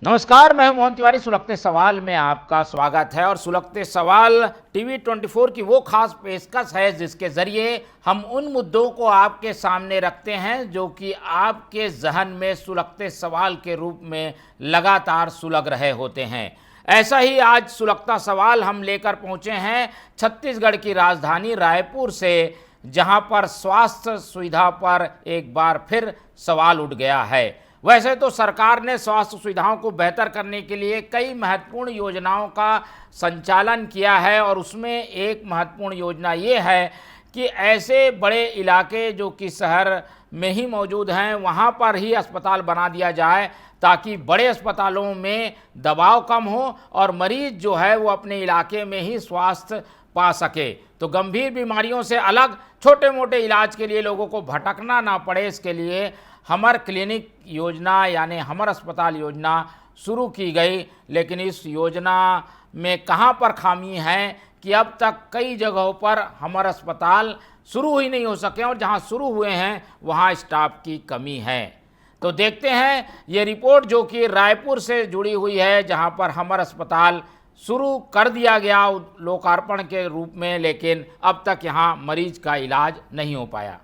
नमस्कार, मैं हूं मोहन तिवारी। सुलगते सवाल में आपका स्वागत है। और सुलगते सवाल टीवी 24 की वो खास पेशकश है जिसके जरिए हम उन मुद्दों को आपके सामने रखते हैं जो कि आपके जहन में सुलगते सवाल के रूप में लगातार सुलग रहे होते हैं। ऐसा ही आज सुलगता सवाल हम लेकर पहुंचे हैं छत्तीसगढ़ की राजधानी रायपुर से, जहां पर स्वास्थ्य सुविधा पर एक बार फिर सवाल उठ गया है। वैसे तो सरकार ने स्वास्थ्य सुविधाओं को बेहतर करने के लिए कई महत्वपूर्ण योजनाओं का संचालन किया है, और उसमें एक महत्वपूर्ण योजना ये है कि ऐसे बड़े इलाके जो कि शहर में ही मौजूद हैं वहाँ पर ही अस्पताल बना दिया जाए, ताकि बड़े अस्पतालों में दबाव कम हो और मरीज जो है वो अपने इलाके में ही स्वास्थ्य पा सके। तो गंभीर बीमारियों से अलग छोटे मोटे इलाज के लिए लोगों को भटकना ना पड़े, इसके लिए हमर क्लिनिक योजना यानी हमर अस्पताल योजना शुरू की गई। लेकिन इस योजना में कहां पर खामी है कि अब तक कई जगहों पर हमर अस्पताल शुरू ही नहीं हो सके, और जहां शुरू हुए हैं वहां स्टाफ की कमी है। तो देखते हैं ये रिपोर्ट जो कि रायपुर से जुड़ी हुई है, जहां पर हमर अस्पताल शुरू कर दिया गया लोकार्पण के रूप में, लेकिन अब तक यहां मरीज का इलाज नहीं हो पाया।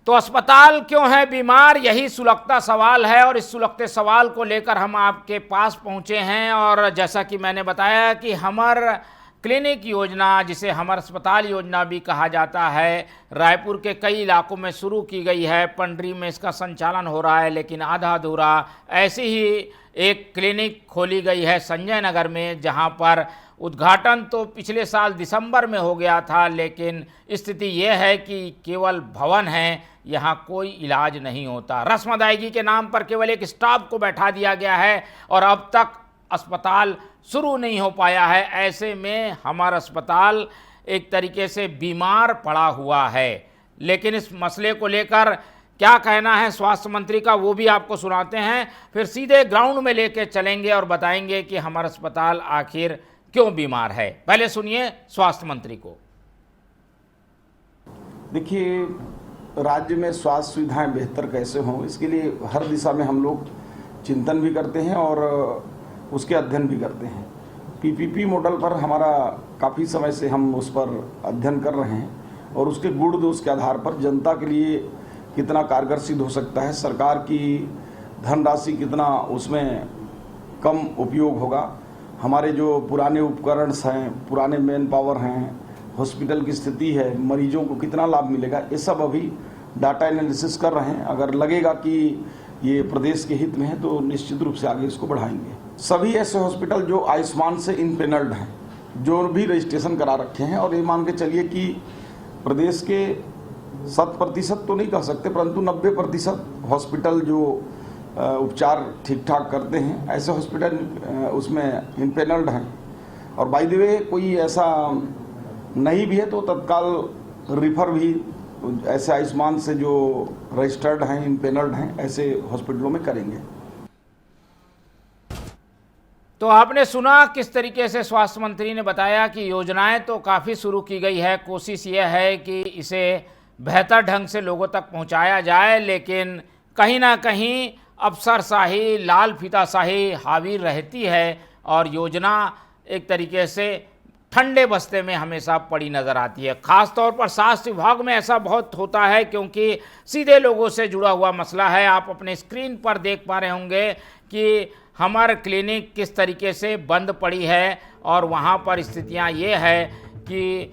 तो अस्पताल क्यों है बीमार, यही सुलगता सवाल है, और इस सुलगते सवाल को लेकर हम आपके पास पहुंचे हैं। और जैसा कि मैंने बताया कि हमर क्लिनिक योजना, जिसे हमर अस्पताल योजना भी कहा जाता है, रायपुर के कई इलाकों में शुरू की गई है। पंडरी में इसका संचालन हो रहा है लेकिन आधा अधूरा। ऐसी ही एक क्लिनिक खोली गई है संजय नगर में, जहां पर उद्घाटन तो पिछले साल दिसंबर में हो गया था, लेकिन स्थिति यह है कि केवल भवन है, यहाँ कोई इलाज नहीं होता। रस्म अदायगी के नाम पर केवल एक स्टाफ को बैठा दिया गया है और अब तक अस्पताल शुरू नहीं हो पाया है। ऐसे में हमारा अस्पताल एक तरीके से बीमार पड़ा हुआ है। लेकिन इस मसले को लेकर क्या कहना है स्वास्थ्य मंत्री का, वो भी आपको सुनाते हैं। फिर सीधे ग्राउंड में लेके चलेंगे और बताएंगे कि हमारा अस्पताल आखिर क्यों बीमार है। पहले सुनिए स्वास्थ्य मंत्री को। देखिए, राज्य में स्वास्थ्य सुविधाएं बेहतर कैसे हों, इसके लिए हर दिशा में हम लोग चिंतन भी करते हैं और उसके अध्ययन भी करते हैं। पीपीपी मॉडल पर हमारा काफ़ी समय से हम उस पर अध्ययन कर रहे हैं और उसके गुण दोष के आधार पर जनता के लिए कितना कारगर सिद्ध हो सकता है, सरकार की धनराशि कितना उसमें कम उपयोग होगा, हमारे जो पुराने उपकरण हैं, पुराने मैन पावर हैं, हॉस्पिटल की स्थिति है, मरीजों को कितना लाभ मिलेगा, ये सब अभी डाटा एनालिसिस कर रहे हैं। अगर लगेगा कि ये प्रदेश के हित में है तो निश्चित रूप से आगे इसको बढ़ाएंगे। सभी ऐसे हॉस्पिटल जो आयुष्मान से इनपेनल्ड हैं, जो भी रजिस्ट्रेशन करा रखे हैं, और ये मान के चलिए कि प्रदेश के 100% तो नहीं कह सकते परंतु 90% हॉस्पिटल जो उपचार ठीक ठाक करते हैं, ऐसे हॉस्पिटल उसमें इनपेनल्ड हैं। और बाय द वे कोई ऐसा नहीं भी है तो तत्काल रिफर भी ऐसे आयुष्मान से जो रजिस्टर्ड हैं, इनपेनल्ड हैं, ऐसे हॉस्पिटलों में करेंगे। तो आपने सुना किस तरीके से स्वास्थ्य मंत्री ने बताया कि योजनाएं तो काफ़ी शुरू की गई है, कोशिश यह है कि इसे बेहतर ढंग से लोगों तक पहुंचाया जाए, लेकिन कहीं ना कहीं अफसरशाही, लाल फीताशाही हावी रहती है और योजना एक तरीके से ठंडे बस्ते में हमेशा पड़ी नज़र आती है। ख़ास तौर पर स्वास्थ्य विभाग में ऐसा बहुत होता है क्योंकि सीधे लोगों से जुड़ा हुआ मसला है। आप अपने स्क्रीन पर देख पा रहे होंगे कि हमारे क्लिनिक किस तरीके से बंद पड़ी है, और वहाँ पर स्थितियाँ ये है कि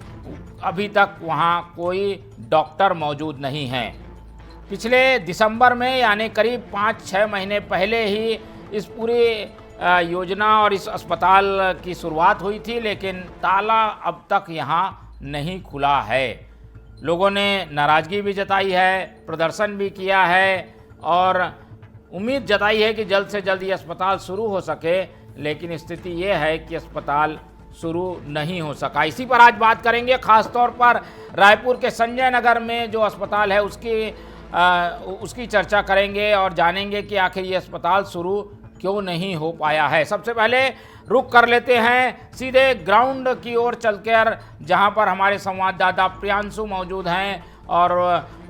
अभी तक वहाँ कोई डॉक्टर मौजूद नहीं हैं। पिछले दिसंबर में यानी करीब 5-6 महीने पहले ही इस पूरी योजना और इस अस्पताल की शुरुआत हुई थी, लेकिन ताला अब तक यहाँ नहीं खुला है। लोगों ने नाराज़गी भी जताई है, प्रदर्शन भी किया है और उम्मीद जताई है कि जल्द से जल्द ये अस्पताल शुरू हो सके, लेकिन स्थिति ये है कि अस्पताल शुरू नहीं हो सका। इसी पर आज बात करेंगे। ख़ास तौर पर रायपुर के संजय नगर में जो अस्पताल है उसकी चर्चा करेंगे और जानेंगे कि आखिर ये अस्पताल शुरू क्यों नहीं हो पाया है। सबसे पहले रुक कर लेते हैं सीधे ग्राउंड की ओर चलकर, जहां पर हमारे संवाददाता प्रियांशु मौजूद हैं और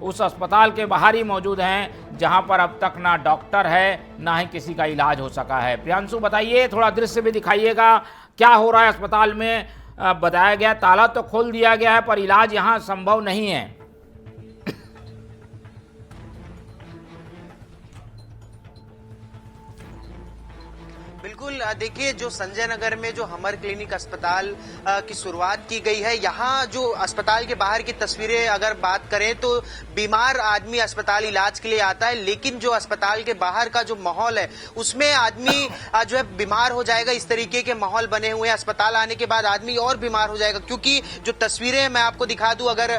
उस अस्पताल के बाहर ही मौजूद हैं जहां पर अब तक ना डॉक्टर है ना ही किसी का इलाज हो सका है। प्रियांशु बताइए, थोड़ा दृश्य भी दिखाइएगा, क्या हो रहा है अस्पताल में। बताया गया ताला तो खोल दिया गया है पर इलाज यहां संभव नहीं है। बिल्कुल, देखिए जो संजय नगर में जो हमर क्लिनिक अस्पताल की शुरुआत की गई है, यहाँ जो अस्पताल के बाहर की तस्वीरें अगर बात करें तो बीमार आदमी अस्पताल इलाज के लिए आता है, लेकिन जो अस्पताल के बाहर का जो माहौल है उसमें आदमी जो है बीमार हो जाएगा। इस तरीके के माहौल बने हुए हैं, अस्पताल आने के बाद आदमी और बीमार हो जाएगा। क्योंकि जो तस्वीरें मैं आपको दिखा दूं, अगर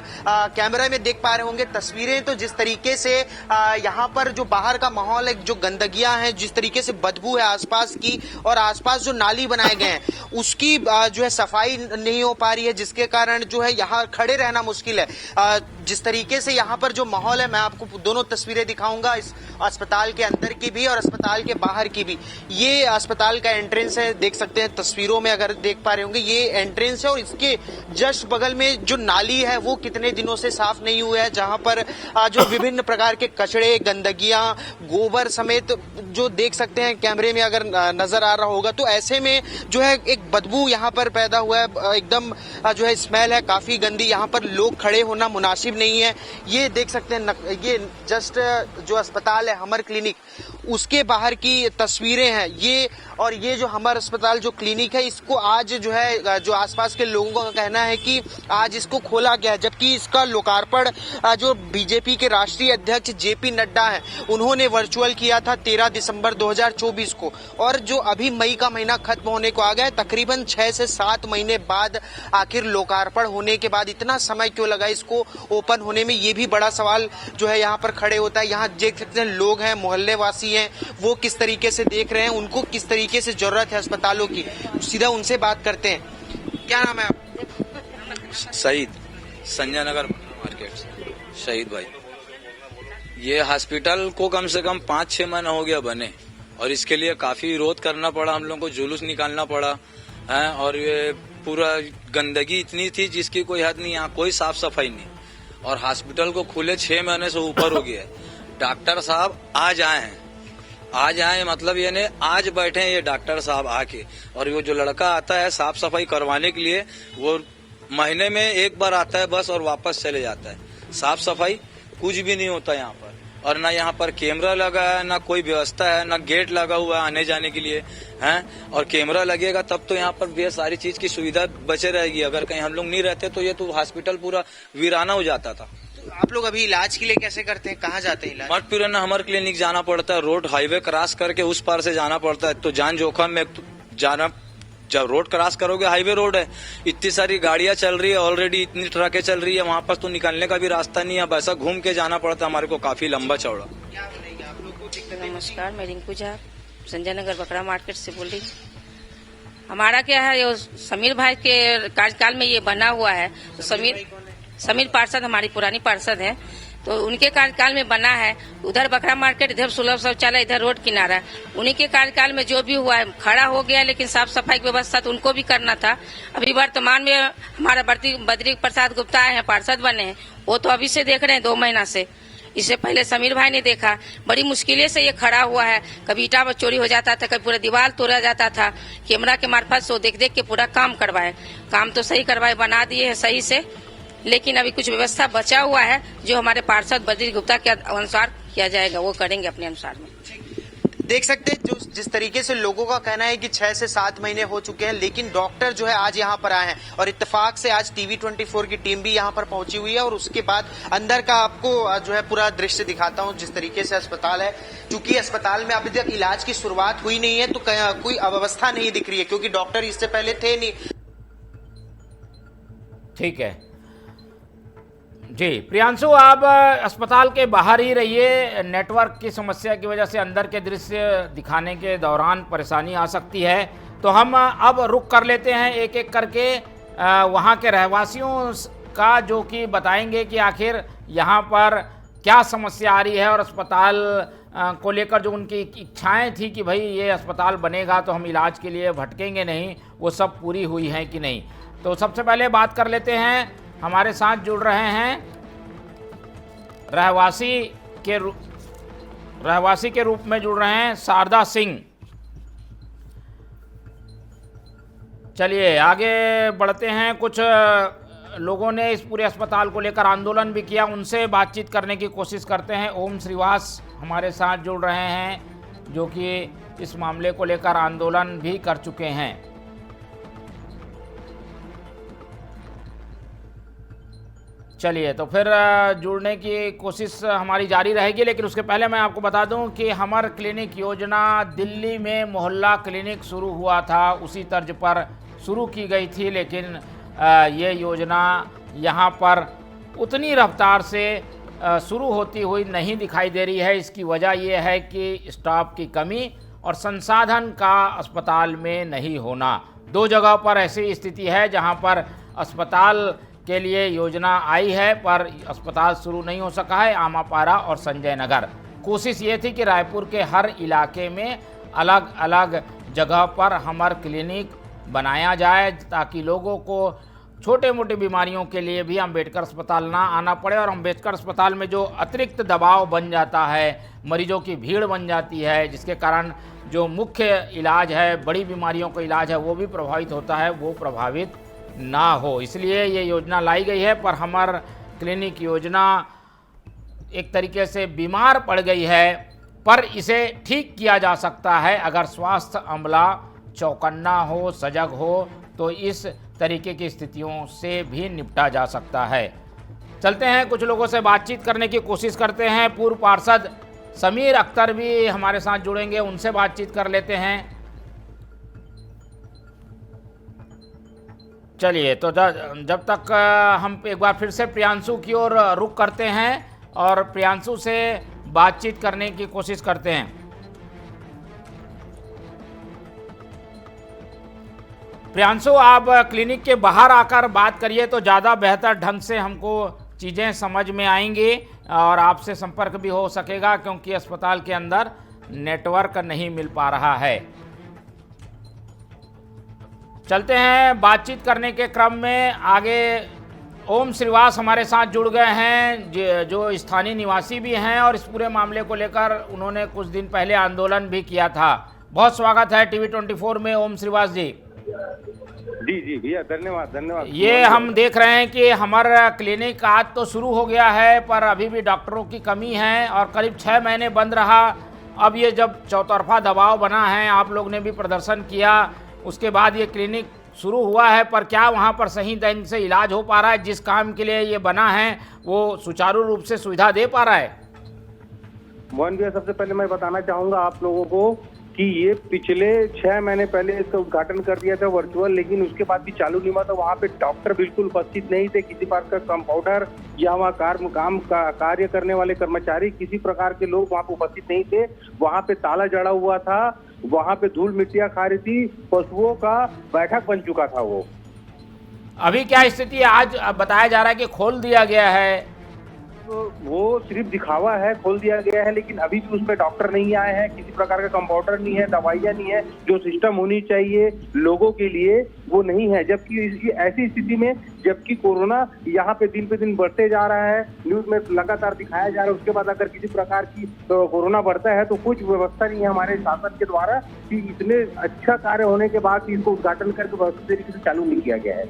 कैमरा में देख पा रहे होंगे तस्वीरें, तो जिस तरीके से यहाँ पर जो बाहर का माहौल है, जो गंदगियां हैं, जिस तरीके से बदबू है आसपास की, और आसपास जो नाली बनाए गए हैं उसकी जो है सफाई नहीं हो पा रही है, जिसके कारण जो है यहाँ खड़े रहना मुश्किल है। जिस तरीके से यहाँ पर जो माहौल है, मैं आपको दोनों तस्वीरें दिखाऊंगा, इस अस्पताल के अंदर की भी और अस्पताल के बाहर की भी। ये अस्पताल का एंट्रेंस है, देख सकते हैं तस्वीरों में अगर देख पा रहे होंगे, ये एंट्रेंस है और इसके जस्ट बगल में जो नाली है वो कितने दिनों से साफ नहीं हुआ है, जहां पर जो विभिन्न प्रकार के कचड़े, गंदगियां, गोबर समेत जो देख सकते हैं कैमरे में अगर नजर आ रहा होगा, तो ऐसे में जो है एक बदबू यहाँ पर पैदा हुआ है, एकदम जो है स्मेल है काफी गंदी। यहाँ पर लोग खड़े होना मुनासिब नहीं है। ये देख सकते हैं, ये जस्ट जो अस्पताल है हमर क्लिनिक, उसके बाहर की तस्वीरें हैं ये। और ये जो हमर अस्पताल जो क्लिनिक है, इसको आज जो है जो आसपास के लोगों का कहना है कि आज इसको खोला गया है, जबकि इसका लोकार्पण जो बीजेपी के राष्ट्रीय अध्यक्ष जेपी नड्डा हैं उन्होंने वर्चुअल किया था 13 दिसंबर 2024 को। और जो अभी मई का महीना खत्म होने को आ गया है, तकरीबन 6 से 7 महीने बाद आखिर लोकार्पण होने के बाद इतना समय क्यों लगा इसको ओपन होने में, ये भी बड़ा सवाल जो है यहाँ पर खड़े होता है। यहाँ देख सकते हैं लोग हैं, मोहल्ले वासी हैं, वो किस तरीके से देख रहे हैं, उनको किस तरीके से जरूरत है अस्पतालों की। सीधा उनसे बात करते हैं। क्या नाम है आप? शहीद, संजय नगर मार्केट। शहीद भाई, ये हॉस्पिटल को कम से कम 5-6 महीना हो गया बने और इसके लिए काफी विरोध करना पड़ा, हम लोगों को जुलूस निकालना पड़ा है। और ये पूरा गंदगी इतनी थी जिसकी कोई हद नहीं, यहाँ कोई साफ सफाई नहीं। और हॉस्पिटल को खुले 6 महीने से ऊपर हो गया है। डॉक्टर साहब आज आए हैं, आज आए मतलब ये नहीं आज बैठे हैं ये डॉक्टर साहब आके। और वो जो लड़का आता है साफ सफाई करवाने के लिए, वो महीने में एक बार आता है बस और वापस चले जाता है। साफ सफाई कुछ भी नहीं होता यहाँ पर। और ना यहाँ पर कैमरा लगा है, ना कोई व्यवस्था है, ना गेट लगा हुआ है आने जाने के लिए हैं। और कैमरा लगेगा तब तो यहाँ पर ये सारी चीज की सुविधा बचे रहेगी। अगर कहीं हम लोग नहीं रहते तो ये तो हॉस्पिटल पूरा वीराना हो जाता था। आप लोग अभी इलाज के लिए कैसे करते हैं, कहाँ जाते हैं इलाज? मठपुराना हमर क्लिनिक जाना पड़ता है, रोड हाईवे क्रॉस करके उस पार से जाना पड़ता है। तो जान जोखिम में जाना, जब रोड क्रॉस करोगे हाईवे रोड है, इतनी सारी गाड़ियां चल रही है ऑलरेडी, इतनी ट्रकें चल रही है, वहां पर तो निकलने का भी रास्ता नहीं है। अब ऐसा घूम के जाना पड़ता है हमारे को, काफी लंबा चौड़ा। नमस्कार, मैं रिंकू झा संजय नगर बकरा मार्केट से बोल रही। हमारा क्या है, ये समीर भाई के कार्यकाल में ये बना हुआ है। तो समीर पार्षद हमारी पुरानी पार्षद है, तो उनके कार्यकाल में बना है। उधर बकरा मार्केट, इधर सुलभ शौचालय, इधर रोड किनारा। उन्हीं के कार्यकाल में जो भी हुआ है खड़ा हो गया, लेकिन साफ सफाई की व्यवस्था तो उनको भी करना था। अभी वर्तमान में हमारा बद्री प्रसाद गुप्ता आए हैं, पार्षद बने हैं, वो तो अभी से देख रहे हैं 2 महीना से। इससे पहले समीर भाई ने देखा, बड़ी मुश्किलें से ये खड़ा हुआ है। कभी ईटा चोरी हो जाता था, कभी पूरा दीवार तोड़ा जाता था। कैमरा के मार्फत से देख देख के पूरा काम करवाए, काम तो सही करवाए, बना दिए है सही से। लेकिन अभी कुछ व्यवस्था बचा हुआ है जो हमारे पार्षद बद्री गुप्ता के अनुसार किया जाएगा, वो करेंगे अपने अनुसार में। देख सकते हैं जिस तरीके से लोगों का कहना है कि 6 से 7 महीने हो चुके हैं, लेकिन डॉक्टर जो है आज यहाँ पर आए हैं। और इत्तेफाक से आज टीवी 24 की टीम भी यहाँ पर पहुंची हुई है। और उसके बाद अंदर का आपको जो है पूरा दृश्य दिखाता हूँ, जिस तरीके से अस्पताल है। क्योंकि अस्पताल में अभी तक इलाज की शुरुआत हुई नहीं है, तो कोई अव्यवस्था नहीं दिख रही है, क्योंकि डॉक्टर इससे पहले थे नहीं। ठीक है जी प्रियांशु, आप अस्पताल के बाहर ही रहिए। नेटवर्क की समस्या की वजह से अंदर के दृश्य दिखाने के दौरान परेशानी आ सकती है, तो हम अब रुक कर लेते हैं एक एक करके वहाँ के रहवासियों का, जो कि बताएंगे कि आखिर यहाँ पर क्या समस्या आ रही है और अस्पताल को लेकर जो उनकी इच्छाएं थी कि भाई ये अस्पताल बनेगा तो हम इलाज के लिए भटकेंगे नहीं, वो सब पूरी हुई हैं कि नहीं। तो सबसे पहले बात कर लेते हैं, हमारे साथ जुड़ रहे हैं रहवासी के रूप में जुड़ रहे हैं शारदा सिंह। चलिए आगे बढ़ते हैं। कुछ लोगों ने इस पूरे अस्पताल को लेकर आंदोलन भी किया, उनसे बातचीत करने की कोशिश करते हैं। ओम श्रीवास हमारे साथ जुड़ रहे हैं, जो कि इस मामले को लेकर आंदोलन भी कर चुके हैं। चलिए तो फिर जुड़ने की कोशिश हमारी जारी रहेगी, लेकिन उसके पहले मैं आपको बता दूं कि हमर क्लिनिक योजना दिल्ली में मोहल्ला क्लिनिक शुरू हुआ था, उसी तर्ज पर शुरू की गई थी, लेकिन ये योजना यहाँ पर उतनी रफ्तार से शुरू होती हुई नहीं दिखाई दे रही है। इसकी वजह ये है कि स्टाफ की कमी और संसाधन का अस्पताल में नहीं होना। दो जगह पर ऐसी स्थिति है जहाँ पर अस्पताल के लिए योजना आई है पर अस्पताल शुरू नहीं हो सका है, आमापारा और संजय नगर। कोशिश ये थी कि रायपुर के हर इलाके में अलग अलग जगह पर हमर क्लिनिक बनाया जाए, ताकि लोगों को छोटे मोटे बीमारियों के लिए भी अम्बेडकर अस्पताल ना आना पड़े। और अम्बेडकर अस्पताल में जो अतिरिक्त दबाव बन जाता है, मरीजों की भीड़ बन जाती है, जिसके कारण जो मुख्य इलाज है, बड़ी बीमारियों का इलाज है, वो भी प्रभावित होता है, वो प्रभावित ना हो, इसलिए ये योजना लाई गई है। पर हमर क्लिनिक योजना एक तरीके से बीमार पड़ गई है, पर इसे ठीक किया जा सकता है अगर स्वास्थ्य अमला चौकन्ना हो, सजग हो, तो इस तरीके की स्थितियों से भी निपटा जा सकता है। चलते हैं, कुछ लोगों से बातचीत करने की कोशिश करते हैं। पूर्व पार्षद समीर अख्तर भी हमारे साथ जुड़ेंगे, उनसे बातचीत कर लेते हैं। चलिए तो जब तक हम एक बार फिर से प्रियांशु की ओर रुख करते हैं और प्रियांशु से बातचीत करने की कोशिश करते हैं। प्रियांशु, आप क्लिनिक के बाहर आकर बात करिए तो ज़्यादा बेहतर ढंग से हमको चीज़ें समझ में आएंगी और आपसे संपर्क भी हो सकेगा, क्योंकि अस्पताल के अंदर नेटवर्क नहीं मिल पा रहा है। चलते हैं, बातचीत करने के क्रम में आगे ओम श्रीवास हमारे साथ जुड़ गए हैं, जो स्थानीय निवासी भी हैं और इस पूरे मामले को लेकर उन्होंने कुछ दिन पहले आंदोलन भी किया था। बहुत स्वागत है टीवी 24 में ओम श्रीवास जी। जी भैया, धन्यवाद। ये हम देख रहे हैं कि हमारा क्लिनिक आज तो शुरू हो गया है, पर अभी भी डॉक्टरों की कमी है और करीब 6 महीने बंद रहा। अब ये जब चौतरफा दबाव बना है, आप लोग ने भी प्रदर्शन किया, उसके बाद ये क्लिनिक शुरू हुआ है, पर क्या वहाँ पर सही ढंग से इलाज हो पा रहा है? जिस काम के लिए ये बना है वो सुचारू रूप से सुविधा दे पा रहा है? मोहन भैया, सबसे पहले मैं बताना चाहूँगा आप लोगों को कि ये पिछले 6 महीने पहले इसका उद्घाटन कर दिया था वर्चुअल, लेकिन उसके बाद भी चालू नहीं हुआ था। वहाँ पे डॉक्टर बिल्कुल उपस्थित नहीं थे, किसी प्रकार का कंपाउंडर या वहाँ कार्य करने वाले कर्मचारी, किसी प्रकार के लोग वहाँ पे उपस्थित नहीं थे। वहाँ पे ताला जड़ा हुआ था, वहाँ पे धूल मिट्टियाँ खा रही थी, पशुओं का बैठक बन चुका था वो। अभी क्या स्थिति है? आज बताया जा रहा है कि खोल दिया गया है। तो वो सिर्फ दिखावा है, खोल दिया गया है, लेकिन अभी भी उसमें डॉक्टर नहीं आए हैं, किसी प्रकार का कंपाउंडर नहीं है, दवाइयाँ नहीं है, जो सिस्टम होनी चाहिए लोगों के लिए वो नहीं है। जबकि ऐसी स्थिति में जबकि कोरोना यहाँ पे दिन बढ़ते जा रहा है, न्यूज में लगातार दिखाया जा रहा है, उसके बाद अगर किसी प्रकार की कोरोना बढ़ता है तो कुछ व्यवस्था नहीं है हमारे शासन के द्वारा कि इतने अच्छा कार्य होने के बाद इसको उद्घाटन करके व्यवस्थित तरीके से चालू नहीं किया गया है।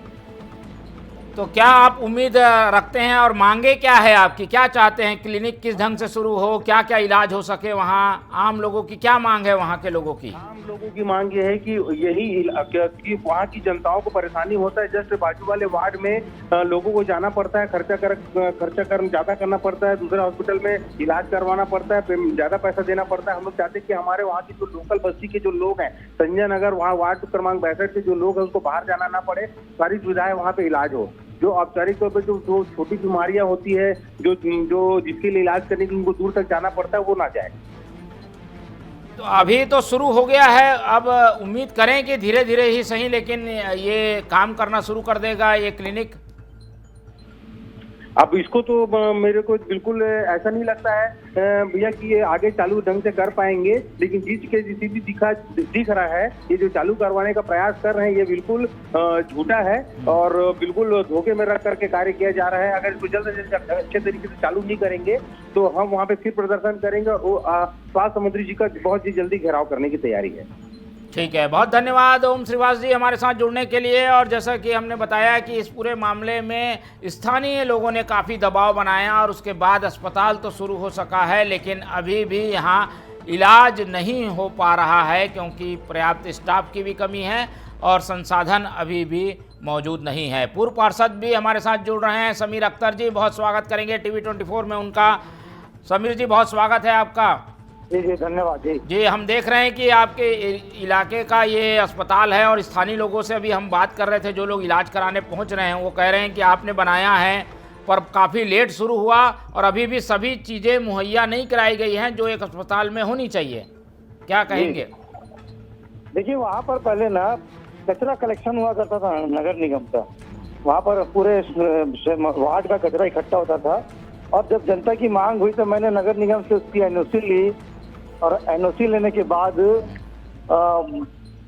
तो क्या आप उम्मीद रखते हैं और मांगे क्या है आपकी? क्या चाहते हैं? क्लिनिक किस ढंग से शुरू हो, क्या क्या इलाज हो सके? वहाँ आम लोगों की क्या मांग है? वहाँ के लोगों की आम लोगों की मांग ये है कि यही कि वहाँ की जनताओं को परेशानी होता है। जस्ट बाजू वाले वार्ड में लोगों को जाना पड़ता है, खर्चा ज्यादा करना पड़ता है, दूसरे हॉस्पिटल में इलाज करवाना पड़ता है, ज्यादा पैसा देना पड़ता है। हम लोग चाहते हैं कि हमारे वहाँ की जो लोकल बस्ती के जो लोग हैं, संजय नगर वहाँ वार्ड क्रमांक 62 के जो लोग हैं, उसको बाहर जाना ना पड़े, सारी सुविधाएं वहाँ पे इलाज हो। जो औपचारिक तौर पर जो छोटी बीमारियां होती है, जो जिसके लिए इलाज करने के लिए उनको दूर तक जाना पड़ता है, वो ना जाए। तो अभी तो शुरू हो गया है, अब उम्मीद करें कि धीरे धीरे ही सही, लेकिन ये काम करना शुरू कर देगा ये क्लिनिक। अब इसको तो मेरे को बिल्कुल ऐसा नहीं लगता है भैया कि ये आगे चालू ढंग से कर पाएंगे, लेकिन जिस भी दिख रहा है ये जो चालू करवाने का प्रयास कर रहे हैं ये बिल्कुल झूठा है और बिल्कुल धोखे में रख करके कार्य किया जा रहा है। अगर इसको जल्द से जल्द अच्छे तरीके से चालू नहीं करेंगे तो हम वहाँ पे फिर प्रदर्शन करेंगे और स्वास्थ्य मंत्री जी का बहुत ही जल्दी घेराव करने की तैयारी है। ठीक है, बहुत धन्यवाद ओम श्रीवास जी हमारे साथ जुड़ने के लिए। और जैसा कि हमने बताया कि इस पूरे मामले में स्थानीय लोगों ने काफ़ी दबाव बनाया और उसके बाद अस्पताल तो शुरू हो सका है, लेकिन अभी भी यहाँ इलाज नहीं हो पा रहा है क्योंकि पर्याप्त स्टाफ की भी कमी है और संसाधन अभी भी मौजूद नहीं है। पूर्व पार्षद भी हमारे साथ जुड़ रहे हैं, समीर अख्तर जी, बहुत स्वागत करेंगे टीवी 24 में उनका। समीर जी बहुत स्वागत है आपका। जी धन्यवाद जी। हम देख रहे हैं कि आपके इलाके का ये अस्पताल है और स्थानीय लोगों से अभी हम बात कर रहे थे, जो लोग इलाज कराने पहुंच रहे हैं वो कह रहे हैं कि आपने बनाया है पर काफ़ी लेट शुरू हुआ और अभी भी सभी चीज़ें मुहैया नहीं कराई गई हैं जो एक अस्पताल में होनी चाहिए। क्या कहेंगे? देखिए वहाँ पर पहले ना कचरा कलेक्शन हुआ करता था नगर निगम का, वहाँ पर पूरे वार्ड का कचरा इकट्ठा होता था और जब जनता की मांग हुई तो मैंने नगर निगम से उसकी एनओसी ली और एनओसी लेने के बाद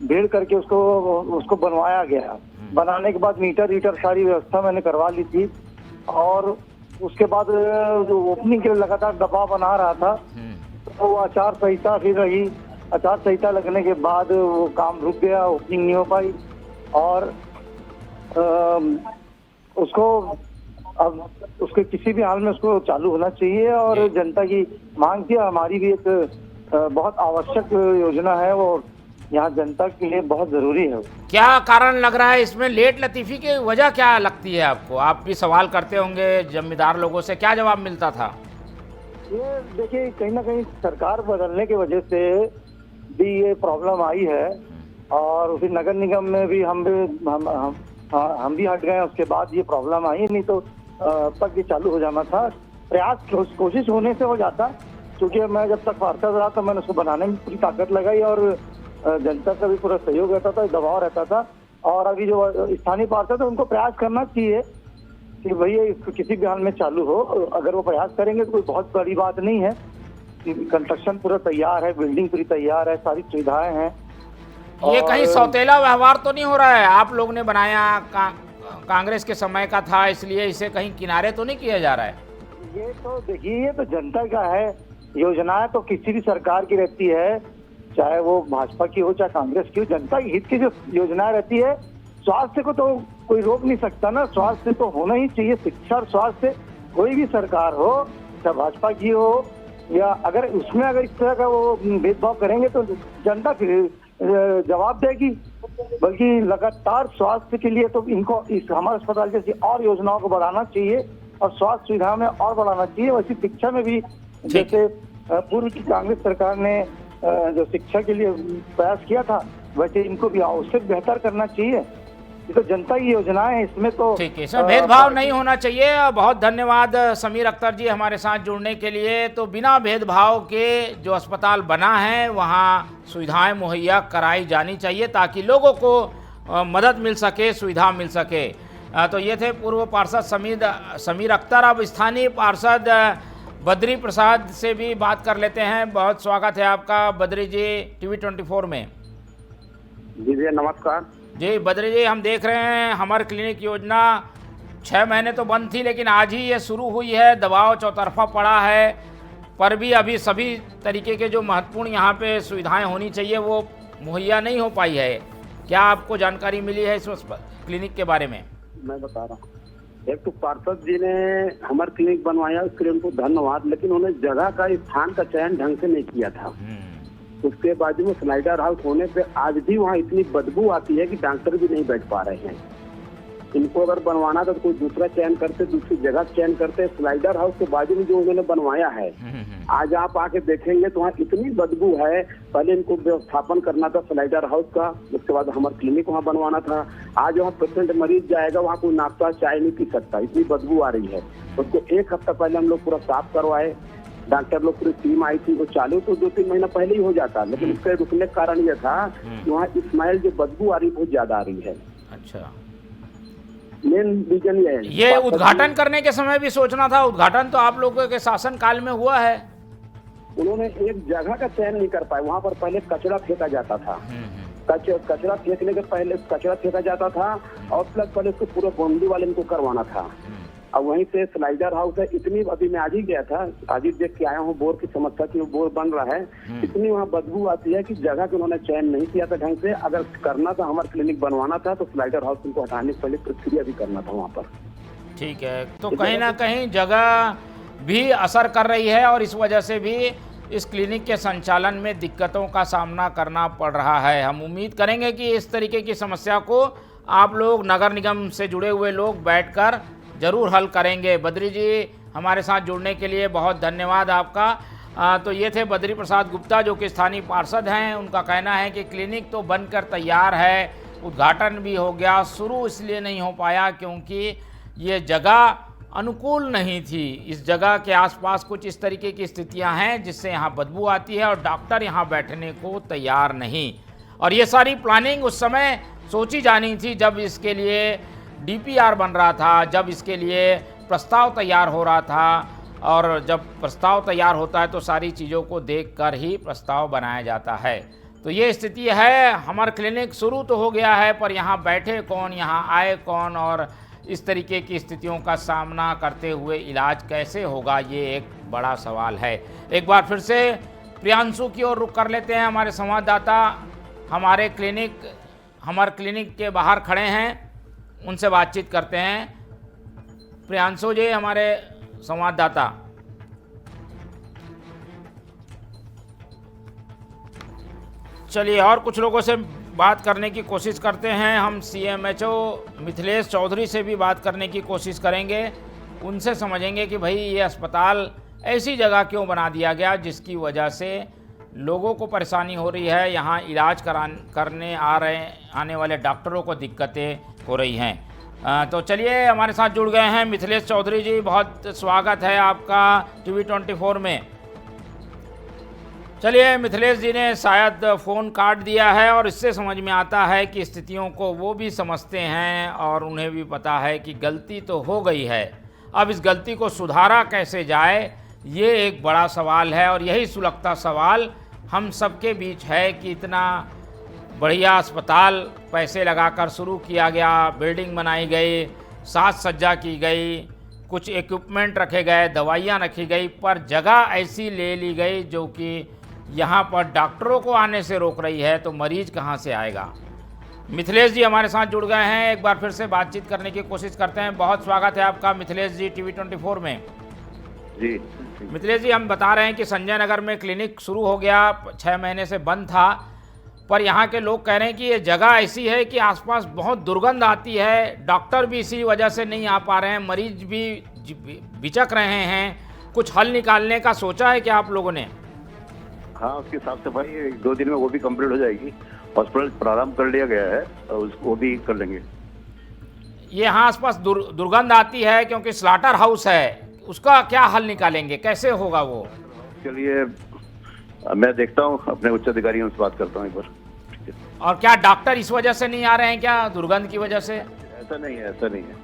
भीड़ करके उसको बनवाया गया। बनाने के बाद मीटर सारी व्यवस्था मैंने करवा ली थी और उसके बाद जो ओपनिंग के लिए लगातार दबाव बना रहा था तो वो आचार संहिता फिर रही। आचार संहिता लगने के बाद वो काम रुक गया, ओपनिंग नहीं हो पाई और उसको अब उसके किसी भी हाल में उसको चालू होना चाहिए और जनता की मांग थी। हमारी भी एक बहुत आवश्यक योजना है वो यहाँ जनता के लिए बहुत जरूरी है। क्या कारण लग रहा है इसमें लेट लतीफी की वजह क्या लगती है आपको? आप भी सवाल करते होंगे जिम्मेदार लोगों से, क्या जवाब मिलता था? ये देखिए कहीं ना कहीं सरकार बदलने की वजह से भी ये प्रॉब्लम आई है और फिर नगर निगम में भी हम भी हट गए, उसके बाद ये प्रॉब्लम आई, नहीं तो तक ये चालू हो जाना था। प्रयास कोशिश होने से हो जाता, क्योंकि मैं जब तक पार्षद रहा तो मैंने उसको बनाने में पूरी ताकत लगाई और जनता का भी पूरा सहयोग रहता था, दबाव रहता था। और अभी जो स्थानीय पार्षद है उनको प्रयास करना चाहिए कि भैया इसको किसी भी हाल में चालू हो। अगर वो प्रयास करेंगे तो कोई बहुत बड़ी बात नहीं है। कंस्ट्रक्शन पूरा तैयार है, बिल्डिंग पूरी तैयार है, सारी सुविधाएं हैं। ये कहीं सौतेला व्यवहार तो नहीं हो रहा है? आप लोग ने बनाया, कांग्रेस के समय का था, इसलिए इसे कहीं किनारे तो नहीं किया जा रहा है? ये तो देखिए ये तो जनता का है। योजनाएं तो किसी भी सरकार की रहती है, चाहे वो भाजपा की हो चाहे कांग्रेस की हो, जनता के हित की जो योजनाएं रहती है। स्वास्थ्य को तो कोई रोक नहीं सकता ना, स्वास्थ्य तो होना ही चाहिए। शिक्षा और स्वास्थ्य कोई भी सरकार हो, चाहे भाजपा की हो या अगर उसमें अगर इस तरह का वो भेदभाव करेंगे तो जनता फिर जवाब देगी। बल्कि लगातार स्वास्थ्य के लिए तो इनको इस हमारे अस्पताल जैसी और योजनाओं को बढ़ाना चाहिए और स्वास्थ्य सुविधा में और बढ़ाना चाहिए। वैसी शिक्षा में भी जैसे पूर्व की कांग्रेस सरकार ने जो शिक्षा के लिए प्रयास किया था, वैसे इनको भी आवश्यक बेहतर करना चाहिए। ये तो जनता की योजनाएं है, इसमें तो ठीक है, इसमें भेदभाव नहीं होना चाहिए। बहुत धन्यवाद समीर अख्तर जी हमारे साथ जुड़ने के लिए। तो बिना भेदभाव के जो अस्पताल बना है वहाँ सुविधाएं मुहैया कराई जानी चाहिए ताकि लोगों को मदद मिल सके, सुविधा मिल सके। तो ये थे पूर्व पार्षद समीर अख्तर। अब स्थानीय पार्षद बद्री प्रसाद से भी बात कर लेते हैं। बहुत स्वागत है आपका बद्री जी टीवी 24 में। जी भैया नमस्कार। जी बद्री जी, हम देख रहे हैं हमर क्लिनिक योजना 6 महीने तो बंद थी लेकिन आज ही ये शुरू हुई है। दबाव चौतरफा पड़ा है पर भी अभी सभी तरीके के जो महत्वपूर्ण यहाँ पे सुविधाएं होनी चाहिए वो मुहैया नहीं हो पाई है। क्या आपको जानकारी मिली है इस क्लिनिक के बारे में? मैं बता रहा हूँ। एक तो पार्षद जी ने हमारे क्लिनिक बनवाया, उसके लिए उनको धन्यवाद, लेकिन उन्होंने जगह का स्थान का चयन ढंग से नहीं किया था। उसके बाजू में स्लाइडर हाउस होने पे आज भी वहाँ इतनी बदबू आती है कि डॉक्टर भी नहीं बैठ पा रहे हैं। इनको अगर बनवाना था तो कोई दूसरा चयन करते, दूसरी जगह चयन करते। स्लाइडर हाउस के बाजू में जो उन्होंने बनवाया है, आज आप आके देखेंगे तो वहाँ इतनी बदबू है। पहले इनको व्यवस्थापन करना था स्लाइडर हाउस का, उसके बाद हमारा क्लिनिक वहाँ बनवाना था। आज वहाँ पेशेंट मरीज जाएगा, वहाँ कोई नाश्ता चाय नहीं पी सकता, इतनी बदबू आ रही है। उसको 1 हफ्ता पहले हम लोग पूरा साफ करवाए, डॉक्टर लोग पूरी टीम आई थी। वो चालू तो 2-3 महीना पहले ही हो जाता, लेकिन उसके रुकने का कारण यह था कि वहाँ स्मेल जो बदबू आ रही बहुत ज्यादा आ रही है। अच्छा, मेन रीजन ये है। ये उद्घाटन करने के समय भी सोचना था, उद्घाटन तो आप लोगों के शासन काल में हुआ है। उन्होंने एक जगह का चयन नहीं कर पाए। वहाँ पर पहले कचरा फेंका जाता था, कचरा फेंकने के पहले कचरा फेंका जाता था और प्लस पहले उसको पूरा बाउंड्री वाले इनको करवाना था। अब वहीं पे स्लाइडर हाउस है, इतनी अभी मैं आज ही गया था, आज ही देख के आया हूँ बोर की समस्या की, वो बोर बन रहा है, इतनी वहाँ बदबू आती है कि जगह के उन्होंने चयन नहीं किया था ढंग से। अगर करना था, हमारा क्लिनिक बनवाना था तो स्लाइडर हाउस उनको हटाने से पहले प्रक्रिया भी करना था वहाँ पर। ठीक है, तो कहीं ना कहीं जगह भी असर कर रही है और इस वजह से भी इस क्लिनिक के संचालन में दिक्कतों का सामना करना पड़ रहा है। हम उम्मीद करेंगे कि इस तरीके की समस्या को आप लोग नगर निगम से जुड़े हुए लोग बैठकर ज़रूर हल करेंगे। बद्री जी, हमारे साथ जुड़ने के लिए बहुत धन्यवाद आपका। तो ये थे बद्री प्रसाद गुप्ता, जो कि स्थानीय पार्षद हैं। उनका कहना है कि क्लिनिक तो बनकर तैयार है, उद्घाटन भी हो गया, शुरू इसलिए नहीं हो पाया क्योंकि ये जगह अनुकूल नहीं थी। इस जगह के आसपास कुछ इस तरीके की स्थितियां हैं जिससे यहाँ बदबू आती है और डॉक्टर यहाँ बैठने को तैयार नहीं। और ये सारी प्लानिंग उस समय सोची जानी थी जब इसके लिए डीपीआर बन रहा था, जब इसके लिए प्रस्ताव तैयार हो रहा था। और जब प्रस्ताव तैयार होता है तो सारी चीज़ों को देखकर ही प्रस्ताव बनाया जाता है। तो ये स्थिति है। हमारा क्लिनिक शुरू तो हो गया है, पर यहाँ बैठे कौन, यहाँ आए कौन, और इस तरीके की स्थितियों का सामना करते हुए इलाज कैसे होगा, ये एक बड़ा सवाल है। एक बार फिर से प्रियांशु की ओर रुख कर लेते हैं। हमारे संवाददाता हमारे क्लिनिक के बाहर खड़े हैं, उनसे बातचीत करते हैं। प्रियांशु जी, हमारे संवाददाता। चलिए और कुछ लोगों से बात करने की कोशिश करते हैं। हम सीएमएचओ मिथिलेश चौधरी से भी बात करने की कोशिश करेंगे, उनसे समझेंगे कि भाई ये अस्पताल ऐसी जगह क्यों बना दिया गया जिसकी वजह से लोगों को परेशानी हो रही है, यहाँ इलाज करने आने वाले डॉक्टरों को दिक्कतें हो रही हैं। तो चलिए, हमारे साथ जुड़ गए हैं मिथिलेश चौधरी जी। बहुत स्वागत है आपका टीवी 24 में। चलिए, मिथिलेश जी ने शायद फ़ोन काट दिया है और इससे समझ में आता है कि स्थितियों को वो भी समझते हैं और उन्हें भी पता है कि गलती तो हो गई है। अब इस गलती को सुधारा कैसे जाए, ये एक बड़ा सवाल है। और यही सुलगता सवाल हम सबके बीच है कि इतना बढ़िया अस्पताल पैसे लगाकर शुरू किया गया, बिल्डिंग बनाई गई, साज सज्जा की गई, कुछ इक्विपमेंट रखे गए, दवाइयाँ रखी गई, पर जगह ऐसी ले ली गई जो कि यहाँ पर डॉक्टरों को आने से रोक रही है। तो मरीज कहाँ से आएगा। मिथिलेश जी हमारे साथ जुड़ गए हैं, एक बार फिर से बातचीत करने की कोशिश करते हैं। बहुत स्वागत है आपका मिथिलेश जी टीवी 24 में। जी मिथिलेश जी, हम बता रहे हैं कि संजय नगर में क्लिनिक शुरू हो गया, 6 महीने से बंद था, पर यहाँ के लोग कह रहे हैं कि ये जगह ऐसी है कि आसपास बहुत दुर्गंध आती है, डॉक्टर भी इसी वजह से नहीं आ पा रहे हैं, मरीज भी बिचक रहे हैं। कुछ हल निकालने का सोचा है क्या आप लोगों ने? हाँ, उसकी साफ सफाई 1-2 दिन में वो भी कंप्लीट हो जाएगी। हॉस्पिटल प्रारंभ कर लिया गया है और उसको भी कर लेंगे। ये यहाँ आसपास दुर्गंध आती है क्योंकि स्लाटर हाउस है, उसका क्या हल निकालेंगे, कैसे होगा वो? चलिए, मैं देखता हूँ, अपने उच्च अधिकारियों से बात करता हूँ एक बार। और क्या डॉक्टर इस वजह से नहीं आ रहे हैं क्या, दुर्गंध की वजह से? ऐसा नहीं है, ऐसा नहीं है,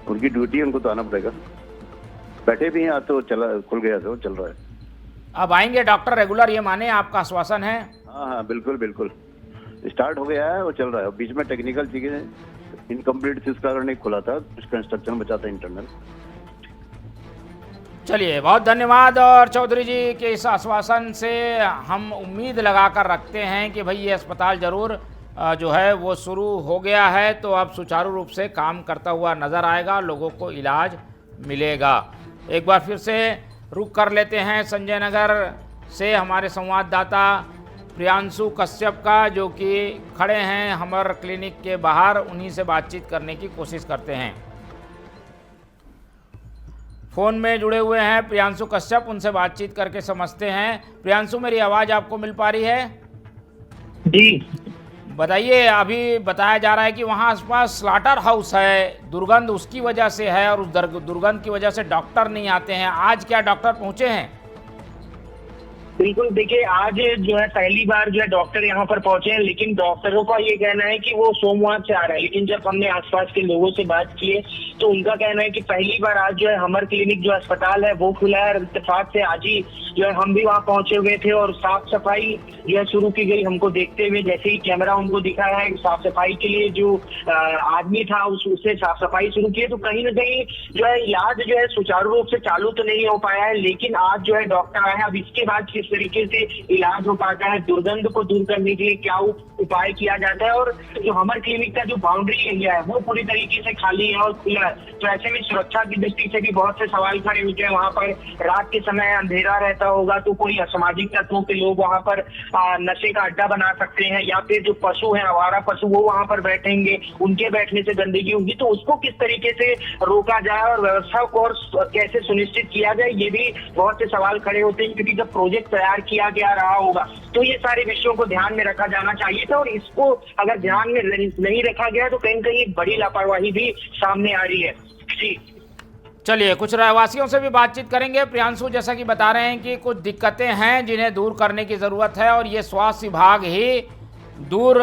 उनकी ड्यूटी है, उनको तो आना पड़ेगा। बैठे भी हैं, तो चला खुल गया, तो चल रहा है। अब आएंगे डॉक्टर रेगुलर, ये माने आपका आश्वासन है? हाँ, बिल्कुल बिल्कुल, स्टार्ट हो गया है, वो चल रहा है। बीच में टेक्निकल चीजें इनकम्प्लीट थी, इस कारण नहीं खुला था, कुछ कंस्ट्रक्शन बचा था इंटरनल। चलिए, बहुत धन्यवाद। और चौधरी जी के इस आश्वासन से हम उम्मीद लगाकर रखते हैं कि भाई ये अस्पताल ज़रूर जो है वो शुरू हो गया है, तो अब सुचारू रूप से काम करता हुआ नज़र आएगा, लोगों को इलाज मिलेगा। एक बार फिर से रुक कर लेते हैं संजय नगर से हमारे संवाददाता प्रियांशु कश्यप का, जो कि खड़े हैं हमर क्लिनिक के बाहर, उन्हीं से बातचीत करने की कोशिश करते हैं। फ़ोन में जुड़े हुए हैं प्रियांशु कश्यप, उनसे बातचीत करके समझते हैं। प्रियांशु, मेरी आवाज़ आपको मिल पा रही है? जी बताइए, अभी बताया जा रहा है कि वहाँ आसपास स्लाटर हाउस है, दुर्गंध उसकी वजह से है और उस दुर्गंध की वजह से डॉक्टर नहीं आते हैं। आज क्या डॉक्टर पहुँचे हैं? बिल्कुल, देखिए आज जो है पहली बार जो है डॉक्टर यहाँ पर पहुंचे हैं, लेकिन डॉक्टरों का ये कहना है कि वो सोमवार से आ रहा है। लेकिन जब हमने आसपास के लोगों से बात की है तो उनका कहना है कि पहली बार आज जो है हमर क्लिनिक जो अस्पताल है वो खुला है। इत्तेफाक से आज ही जो है हम भी वहाँ पहुंचे हुए थे और साफ सफाई जो है शुरू की गई। हमको देखते हुए जैसे ही कैमरा उनको दिखाया है, साफ सफाई के लिए जो आदमी था उससे साफ सफाई शुरू की है। तो कहीं ना कहीं जो है इलाज जो है सुचारू रूप से चालू तो नहीं हो पाया है, लेकिन आज जो है डॉक्टर आए हैं। अब इसके बाद किस तरीके से इलाज हो पाता है, दुर्गंध को दूर करने के लिए क्या उपाय किया जाता है, और जो हमर क्लिनिक का जो बाउंड्री एरिया है वो पूरी तरीके से खाली है और खुला है, तो ऐसे में सुरक्षा की दृष्टि से भी बहुत से सवाल खड़े होते हैं। वहाँ पर रात के समय अंधेरा रहता होगा तो कोई असामाजिक तत्वों के लोग वहाँ पर नशे का अड्डा बना सकते हैं, या फिर जो पशु है आवारा पशु वो वहाँ पर बैठेंगे, उनके बैठने से गंदगी होगी। तो उसको किस तरीके से रोका जाए और व्यवस्था को और कैसे सुनिश्चित किया जाए, ये भी बहुत से सवाल खड़े होते हैं। क्योंकि जब प्रोजेक्ट तैयार किया गया रहा होगा तो ये सारे विषयों को ध्यान में रखा जाना चाहिए था, और इसको अगर ध्यान में नहीं रखा गया तो कहीं न कहीं बड़ी लापरवाही भी सामने आ रही है। जी चलिए, कुछ रहवासियों से भी बातचीत करेंगे। प्रियांशु, जैसा कि बता रहे हैं कि कुछ दिक्कतें हैं जिन्हें दूर करने की ज़रूरत है और ये स्वास्थ्य विभाग ही दूर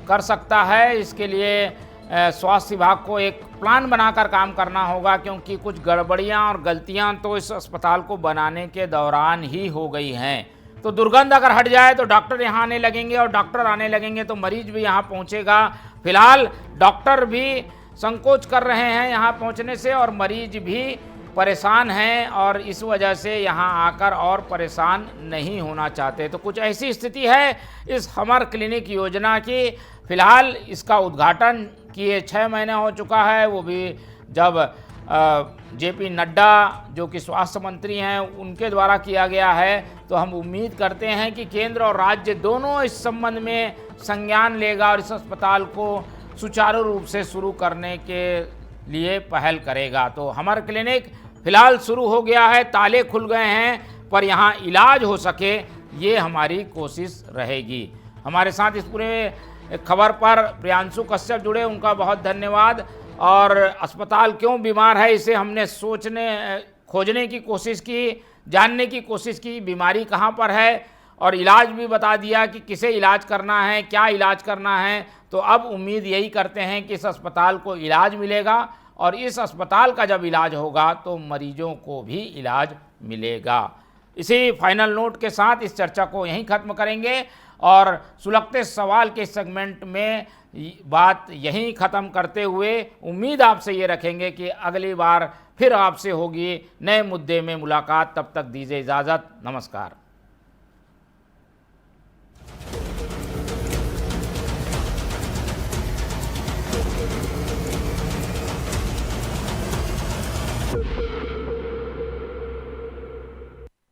कर सकता है। इसके लिए स्वास्थ्य विभाग को एक प्लान बनाकर काम करना होगा, क्योंकि कुछ गड़बड़ियां और गलतियां तो इस अस्पताल को बनाने के दौरान ही हो गई हैं। तो दुर्गंध अगर हट जाए तो डॉक्टर यहाँ आने लगेंगे, और डॉक्टर आने लगेंगे तो मरीज भी यहाँ पहुँचेगा। फिलहाल डॉक्टर भी संकोच कर रहे हैं यहाँ पहुँचने से, और मरीज भी परेशान हैं और इस वजह से यहाँ आकर और परेशान नहीं होना चाहते। तो कुछ ऐसी स्थिति है इस हमर क्लिनिक योजना की। फिलहाल इसका उद्घाटन किए 6 महीने हो चुका है, वो भी जब जेपी नड्डा जो कि स्वास्थ्य मंत्री हैं उनके द्वारा किया गया है। तो हम उम्मीद करते हैं कि केंद्र और राज्य दोनों इस संबंध में संज्ञान लेगा और इस अस्पताल को सुचारू रूप से शुरू करने के लिए पहल करेगा। तो हमर क्लिनिक फिलहाल शुरू हो गया है, ताले खुल गए हैं, पर यहाँ इलाज हो सके ये हमारी कोशिश रहेगी। हमारे साथ इस पूरे खबर पर प्रियांशु कश्यप जुड़े, उनका बहुत धन्यवाद। और अस्पताल क्यों बीमार है इसे हमने खोजने की कोशिश की, जानने की कोशिश की, बीमारी कहाँ पर है, और इलाज भी बता दिया कि किसे इलाज करना है, क्या इलाज करना है। तो अब उम्मीद यही करते हैं कि इस अस्पताल को इलाज मिलेगा, और इस अस्पताल का जब इलाज होगा तो मरीजों को भी इलाज मिलेगा। इसी फाइनल नोट के साथ इस चर्चा को यहीं ख़त्म करेंगे और सुलगते सवाल के सेगमेंट में बात यहीं ख़त्म करते हुए उम्मीद आपसे ये रखेंगे कि अगली बार फिर आपसे होगी नए मुद्दे में मुलाकात। तब तक दीजिए इजाज़त, नमस्कार।